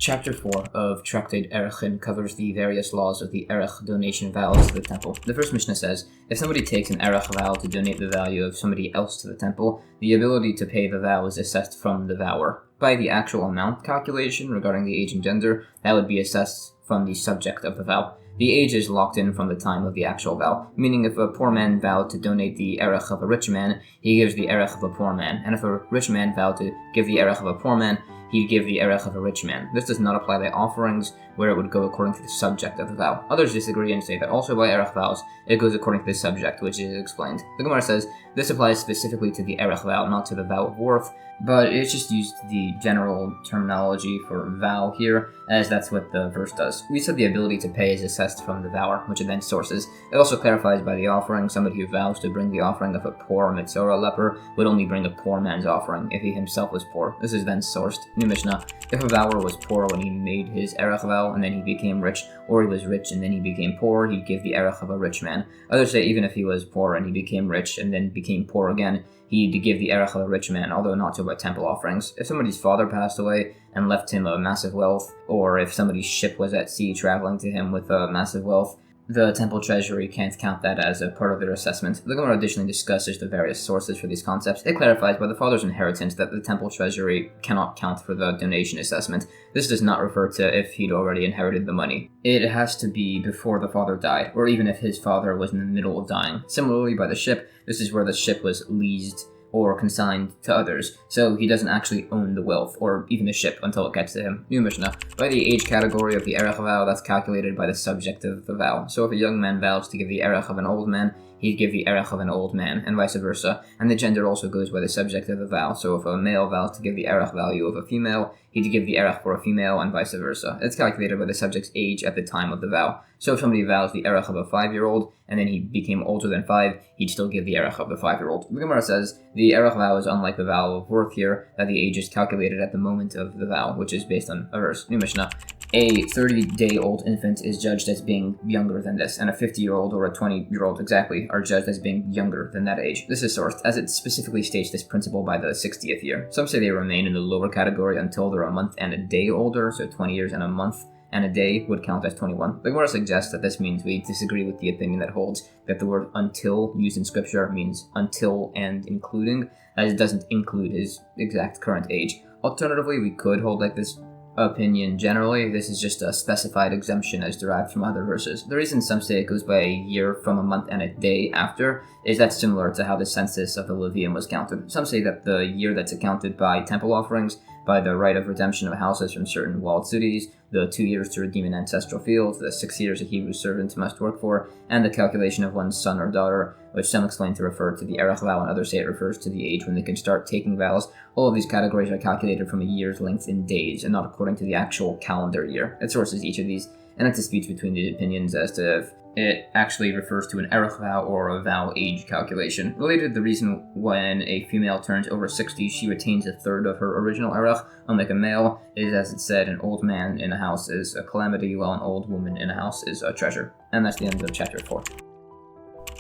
Chapter 4 of Tractate Arachin covers the various laws of the Erech donation vows to the temple. The first Mishnah says, if somebody takes an Erech vow to donate the value of somebody else to the temple, the ability to pay the vow is assessed from the vower. By the actual amount calculation regarding the age and gender, that would be assessed from the subject of the vow. The age is locked in from the time of the actual vow, meaning if a poor man vowed to donate the Erech of a rich man, he gives the Erech of a poor man, and if a rich man vowed to give the Erech of a poor man, he'd give the Erech of a rich man. This does not apply by offerings, where it would go according to the subject of the vow. Others disagree and say that also by Erech vows, it goes according to the subject, which is explained. The Gemara says, this applies specifically to the Erech vow, not to the vow of worth, but it's just used the general terminology for vow here, as that's what the verse does. We said the ability to pay is assessed from the vower, which it then sources. It also clarifies by the offering, somebody who vows to bring the offering of a poor Mitzorah leper would only bring a poor man's offering if he himself was poor. This is then sourced. New Mishnah, if a vower was poor when he made his Erech vow and then he became rich, or he was rich and then he became poor, he'd give the Erech of a rich man. Others say even if he was poor and he became rich and then became poor again, he'd give the Erech of a rich man, although not to by temple offerings. If somebody's father passed away and left him a massive wealth, or if somebody's ship was at sea traveling to him with a massive wealth, the temple treasury can't count that as a part of their assessment. The Gemara additionally discusses the various sources for these concepts. It clarifies by the father's inheritance that the temple treasury cannot count for the donation assessment. This does not refer to if he'd already inherited the money. It has to be before the father died, or even if his father was in the middle of dying. Similarly, by the ship, this is where the ship was leased or consigned to others, so he doesn't actually own the wealth, or even the ship, until it gets to him. New Mishnah, by the age category of the Erech vow, that's calculated by the subject of the vow. So if a young man vows to give the Erech of an old man, he'd give the Erech of an old man, and vice versa. And the gender also goes by the subject of the vow, so if a male vows to give the Erech value of a female, he'd give the Erech for a female, and vice versa. It's calculated by the subject's age at the time of the vow. So if somebody vows the Erech of a 5-year-old, and then he became older than 5, he'd still give the Erech of the 5-year-old. The Gemara says, the Erech vow is unlike the vow of worth here, that the age is calculated at the moment of the vow, which is based on a verse. New Mishnah, a 30-day-old infant is judged as being younger than this, and a 50-year-old or a 20-year-old exactly are judged as being younger than that age. This is sourced, as it specifically states this principle by the 60th year. Some say they remain in the lower category until they're a month and a day older, so 20 years and a month and a day would count as 21. The Gemara suggests that this means we disagree with the opinion that holds that the word until used in scripture means until and including, as it doesn't include his exact current age. Alternatively, we could hold like this opinion generally. This is just a specified exemption as derived from other verses. The reason some say it goes by a year from a month and a day after is that's similar to how the census of the Levium was counted. Some say that the year that's accounted by temple offerings, by the right of redemption of houses from certain walled cities, the 2 years to redeem an ancestral field, the 6 years a Hebrew servant must work for, and the calculation of one's son or daughter, which some explain to refer to the Erech vow and others say it refers to the age when they can start taking vows. All of these categories are calculated from a year's length in days and not according to the actual calendar year. It sources each of these, and it disputes between the opinions as to if it actually refers to an Erech vow or a vow age calculation. Related, the reason when a female turns over 60, she retains a third of her original Erech, unlike a male, is as it said, an old man in a house is a calamity, while an old woman in a house is a treasure. And that's the end of chapter 4.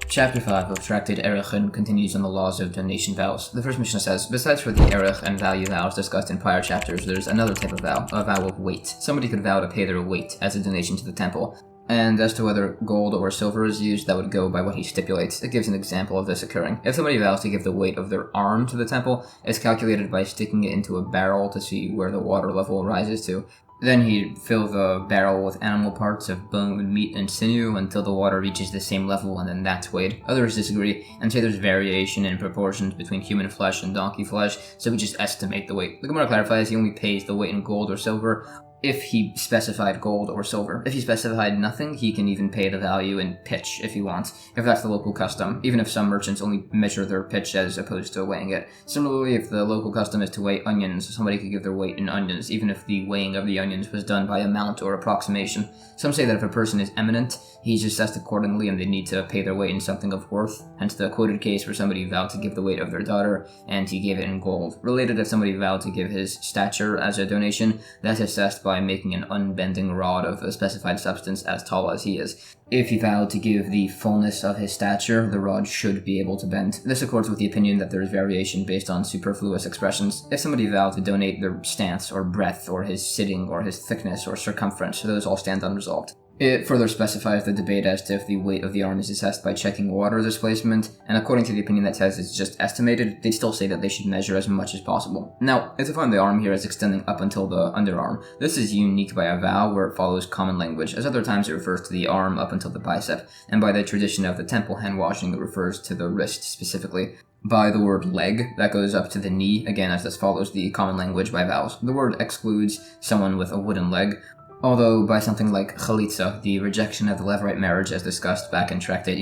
Chapter 5 of Tractate Arachin continues on the laws of donation vows. The first Mishnah says, besides for the Erech and value vows discussed in prior chapters, there's another type of vow, a vow of weight. Somebody could vow to pay their weight as a donation to the temple. And as to whether gold or silver is used, that would go by what he stipulates. It gives an example of this occurring. If somebody vows to give the weight of their arm to the temple, it's calculated by sticking it into a barrel to see where the water level rises to. Then he'd fill the barrel with animal parts of bone, meat, and sinew until the water reaches the same level, and then that's weighed. Others disagree and say there's variation in proportions between human flesh and donkey flesh, so we just estimate the weight. The Gemara clarifies he only pays the weight in gold or silver if he specified gold or silver. If he specified nothing, he can even pay the value in pitch if he wants, if that's the local custom, even if some merchants only measure their pitch as opposed to weighing it. Similarly, if the local custom is to weigh onions, somebody could give their weight in onions, even if the weighing of the onions was done by amount or approximation. Some say that if a person is eminent, he's assessed accordingly and they need to pay their weight in something of worth, hence the quoted case where somebody vowed to give the weight of their daughter and he gave it in gold. Related, if somebody vowed to give his stature as a donation, that's assessed by by making an unbending rod of a specified substance as tall as he is. If he vowed to give the fullness of his stature, the rod should be able to bend. This accords with the opinion that there is variation based on superfluous expressions. If somebody vowed to donate their stance or breadth or his sitting or his thickness or circumference, those all stand unresolved. It further specifies the debate as to if the weight of the arm is assessed by checking water displacement, and according to the opinion that says it's just estimated, they'd still say that they should measure as much as possible. Now, if define the arm here as extending up until the underarm, this is unique by a vow where it follows common language, as other times it refers to the arm up until the bicep, and by the tradition of the temple hand washing it refers to the wrist specifically. By the word leg, that goes up to the knee, again as this follows the common language by vows. The word excludes someone with a wooden leg, although by something like chalitza, the rejection of the levirate marriage as discussed back in Tractate,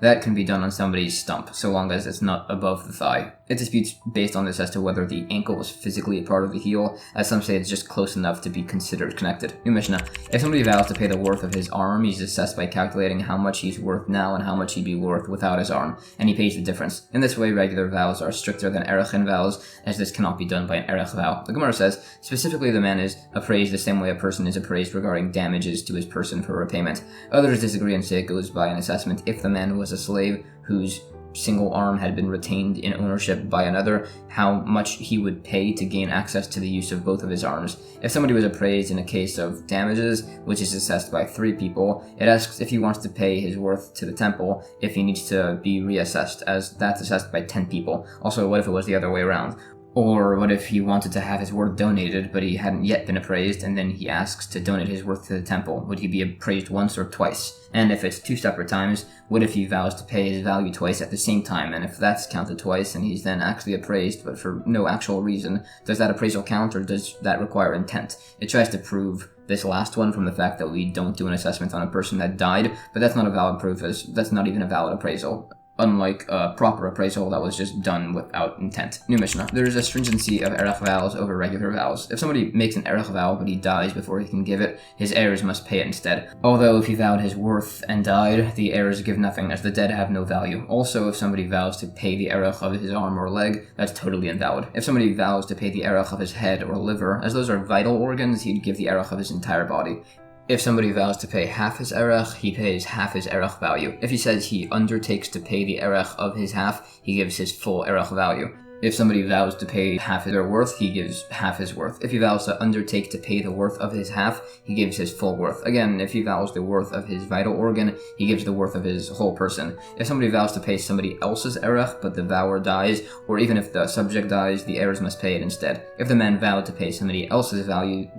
that can be done on somebody's stump, so long as it's not above the thigh. It disputes based on this as to whether the ankle is physically a part of the heel, as some say it's just close enough to be considered connected. New Mishnah. If somebody vows to pay the worth of his arm, he's assessed by calculating how much he's worth now and how much he'd be worth without his arm, and he pays the difference. In this way, regular vows are stricter than Arachin vows, as this cannot be done by an Erech vow. The Gemara says, specifically the man is appraised the same way a person is appraised regarding damages to his person for repayment. Others disagree and say it goes by an assessment if the man was a slave whose single arm had been retained in ownership by another, how much he would pay to gain access to the use of both of his arms. If somebody was appraised in a case of damages, which is assessed by 3 people, it asks if he wants to pay his worth to the temple if he needs to be reassessed, as that's assessed by 10 people. Also, what if it was the other way around? Or what if he wanted to have his worth donated, but he hadn't yet been appraised, and then he asks to donate his worth to the temple? Would he be appraised once or twice? And if it's 2 separate times, what if he vows to pay his value twice at the same time? And if that's counted twice, and he's then actually appraised, but for no actual reason, does that appraisal count, or does that require intent? It tries to prove this last one from the fact that we don't do an assessment on a person that died, but that's not a valid proof, as that's not even a valid appraisal. Unlike a proper appraisal that was just done without intent. New Mishnah. There is a stringency of Erech vows over regular vows. If somebody makes an Erech vow but he dies before he can give it, his heirs must pay it instead. Although if he vowed his worth and died, the heirs give nothing, as the dead have no value. Also, if somebody vows to pay the Erech of his arm or leg, that's totally invalid. If somebody vows to pay the Erech of his head or liver, as those are vital organs, he'd give the Erech of his entire body. If somebody vows to pay half his erech, he pays half his erech value. If he says he undertakes to pay the erech of his half, he gives his full erech value. If somebody vows to pay half their worth, he gives half his worth. If he vows to undertake to pay the worth of his half, he gives his full worth. Again, if he vows the worth of his vital organ, he gives the worth of his whole person. If somebody vows to pay somebody else's erech, but the vower dies, or even if the subject dies, the heirs must pay it instead. If the man vowed to pay somebody else's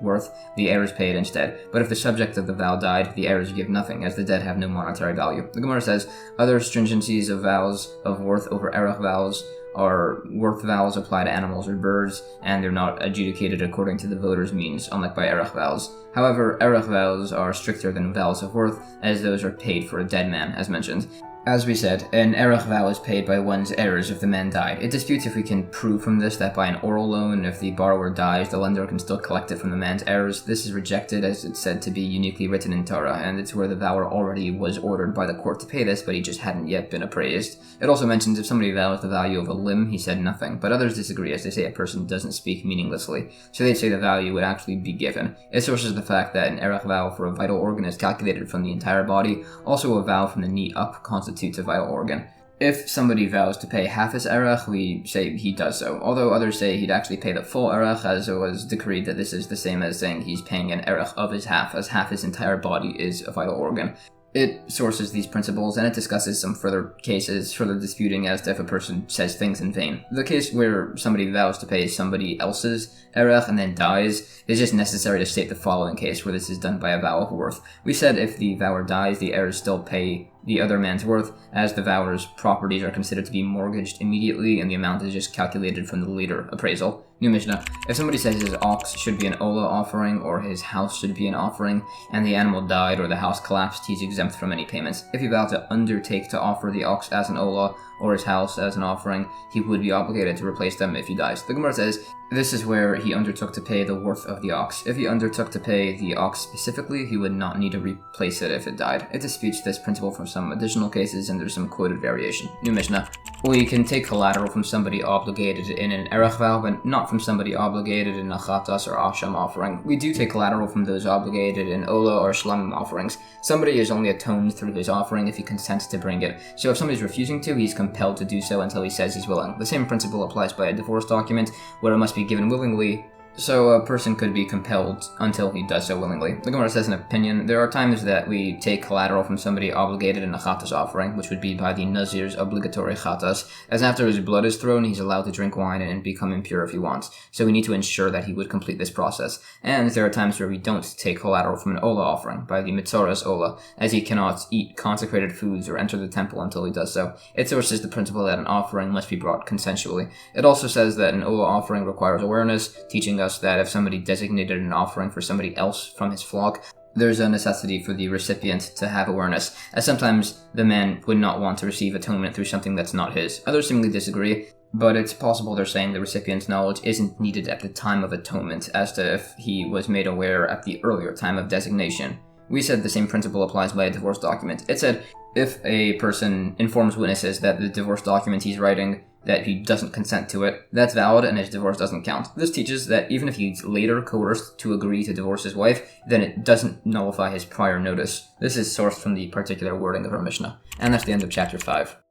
worth, the heirs pay it instead. But if the subject of the vow died, the heirs give nothing, as the dead have no monetary value. The Gemara says, other stringencies of vows of worth over erech vows are worth vows apply to animals or birds, and they're not adjudicated according to the voter's means, unlike by Erech vows. However, Erech vows are stricter than vows of worth, as those are paid for a dead man, as mentioned. As we said, an Erech vow is paid by one's heirs if the man died. It disputes if we can prove from this that by an oral loan, if the borrower dies, the lender can still collect it from the man's heirs. This is rejected as it's said to be uniquely written in Torah, and it's where the vower already was ordered by the court to pay this, but he just hadn't yet been appraised. It also mentions if somebody vows the value of a limb, he said nothing, but others disagree as they say a person doesn't speak meaninglessly, so they'd say the value would actually be given. It sources the fact that an Erech vow for a vital organ is calculated from the entire body. Also, a vow from the knee up constitutes a vital organ. If somebody vows to pay half his erech, we say he does so, although others say he'd actually pay the full erech, as it was decreed that this is the same as saying he's paying an erech of his half, as half his entire body is a vital organ. It sources these principles, and it discusses some further cases, further disputing as to if a person says things in vain. The case where somebody vows to pay somebody else's erech and then dies is just necessary to state the following case where this is done by a vow of worth. We said if the vower dies, the heirs still pay the other man's worth, as the vower's properties are considered to be mortgaged immediately, and the amount is just calculated from the later appraisal. New Mishnah. If somebody says his ox should be an olah offering, or his house should be an offering, and the animal died or the house collapsed, he's exempt from any payments. If he vowed to undertake to offer the ox as an olah, or his house as an offering, he would be obligated to replace them if he dies. The Gemara says this is where he undertook to pay the worth of the ox. If he undertook to pay the ox specifically, he would not need to replace it if it died. It disputes this principle from some additional cases, and there's some quoted variation. New Mishnah. We can take collateral from somebody obligated in an Erech vow, but not from somebody obligated in a Chatas or Asham offering. We do take collateral from those obligated in Ola or Shlamim offerings. Somebody is only atoned through his offering if he consents to bring it. So if somebody's refusing to, he's compelled to do so until he says he's willing. The same principle applies by a divorce document, where it must be given willingly, so a person could be compelled until he does so willingly. The Gemara says an opinion. There are times that we take collateral from somebody obligated in a Chatas offering, which would be by the Nazir's obligatory Chatas, as after his blood is thrown, he's allowed to drink wine and become impure if he wants. So we need to ensure that he would complete this process. And there are times where we don't take collateral from an Ola offering, by the Mitzoras Ola, as he cannot eat consecrated foods or enter the temple until he does so. It sources the principle that an offering must be brought consensually. It also says that an Ola offering requires awareness, teaching us that if somebody designated an offering for somebody else from his flock, there's a necessity for the recipient to have awareness, as sometimes the man would not want to receive atonement through something that's not his. Others seemingly disagree, but it's possible they're saying the recipient's knowledge isn't needed at the time of atonement, as to if he was made aware at the earlier time of designation. We said the same principle applies by a divorce document. It said, if a person informs witnesses that the divorce document he's writing, that he doesn't consent to it, that's valid and his divorce doesn't count. This teaches that even if he's later coerced to agree to divorce his wife, then it doesn't nullify his prior notice. This is sourced from the particular wording of our Mishnah. And that's the end of chapter 5.